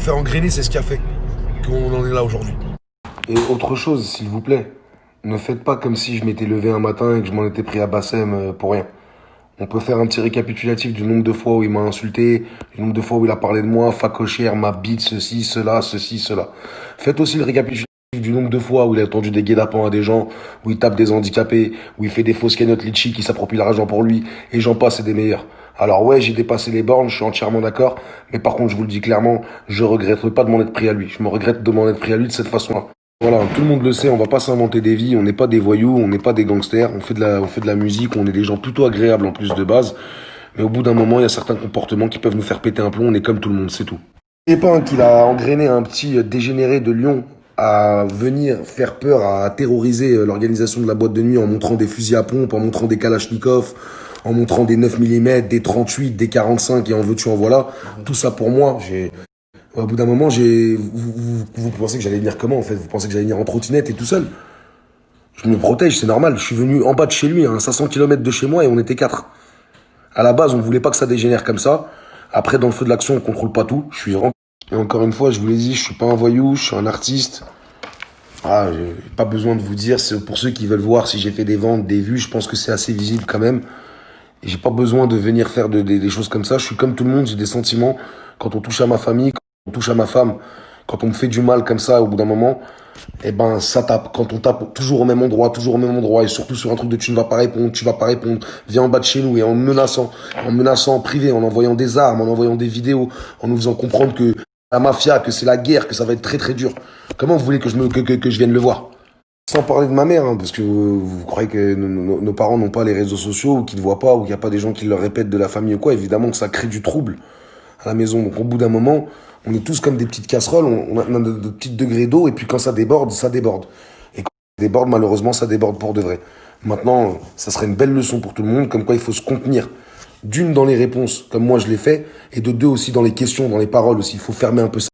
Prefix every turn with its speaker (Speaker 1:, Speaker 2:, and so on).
Speaker 1: fait engrainer, c'est ce qui a fait qu'on en est là aujourd'hui.
Speaker 2: Et autre chose, s'il vous plaît, ne faites pas comme si je m'étais levé un matin et que je m'en étais pris à Bassem pour rien. On peut faire un petit récapitulatif du nombre de fois où il m'a insulté, du nombre de fois où il a parlé de moi, facochère, ma bite, ceci, cela. Faites aussi le récapitulatif du nombre de fois où il a tendu des guet-apens à des gens, où il tape des handicapés, où il fait des fausses cagnottes litchi qui s'approprie l'argent pour lui, et j'en passe, c'est des meilleurs. Alors ouais, j'ai dépassé les bornes, je suis entièrement d'accord, mais par contre, je vous le dis clairement, je regrette pas de m'en être pris à lui. Je me regrette de m'en être pris à lui de cette façon-là. Voilà, tout le monde le sait, on va pas s'inventer des vies, on n'est pas des voyous, on n'est pas des gangsters, on fait de la musique, on est des gens plutôt agréables en plus de base, mais au bout d'un moment, il y a certains comportements qui peuvent nous faire péter un plomb, on est comme tout le monde, c'est tout. N'oubliez pas qu'il a engrainé un petit dégénéré de Lyon à venir faire peur, à terroriser l'organisation de la boîte de nuit en montrant des fusils à pompe, en montrant des kalachnikovs, en montrant des 9 mm, des 38, des 45 et en veux-tu en voilà. Tout ça pour moi, au bout d'un moment, vous pensez que j'allais venir comment en fait? Vous pensez que j'allais venir en trottinette et tout seul? Je me protège, c'est normal. Je suis venu en bas de chez lui, à 500 km de chez moi et on était quatre. À la base, on voulait pas que ça dégénère comme ça. Après, dans le feu de l'action, on contrôle pas tout. Et encore une fois, je vous l'ai dit, je suis pas un voyou, je suis un artiste. Ah, j'ai pas besoin de vous dire, c'est pour ceux qui veulent voir si j'ai fait des ventes, des vues, je pense que c'est assez visible quand même. Et j'ai pas besoin de venir faire des choses comme ça. Je suis comme tout le monde, j'ai des sentiments. Quand on touche à ma famille, quand on touche à ma femme, quand on me fait du mal comme ça, au bout d'un moment, eh ben, ça tape. Quand on tape toujours au même endroit, et surtout sur un truc de tu vas pas répondre, viens en bas de chez nous, et en menaçant en privé, en envoyant des armes, en envoyant des vidéos, en nous faisant comprendre que la mafia, que c'est la guerre, que ça va être très très dur. Comment vous voulez que que je vienne le voir? Sans parler de ma mère, hein, parce que vous croyez que nos parents n'ont pas les réseaux sociaux, ou qu'ils ne voient pas, ou qu'il n'y a pas des gens qui leur répètent de la famille ou quoi. Évidemment que ça crée du trouble à la maison. Donc au bout d'un moment, on est tous comme des petites casseroles, on a de petits degrés d'eau, et puis quand ça déborde, ça déborde. Et quand ça déborde, malheureusement, ça déborde pour de vrai. Maintenant, ça serait une belle leçon pour tout le monde, comme quoi il faut se contenir. D'une, dans les réponses, comme moi je l'ai fait, et de deux aussi dans les questions, dans les paroles aussi. Il faut fermer un peu ça.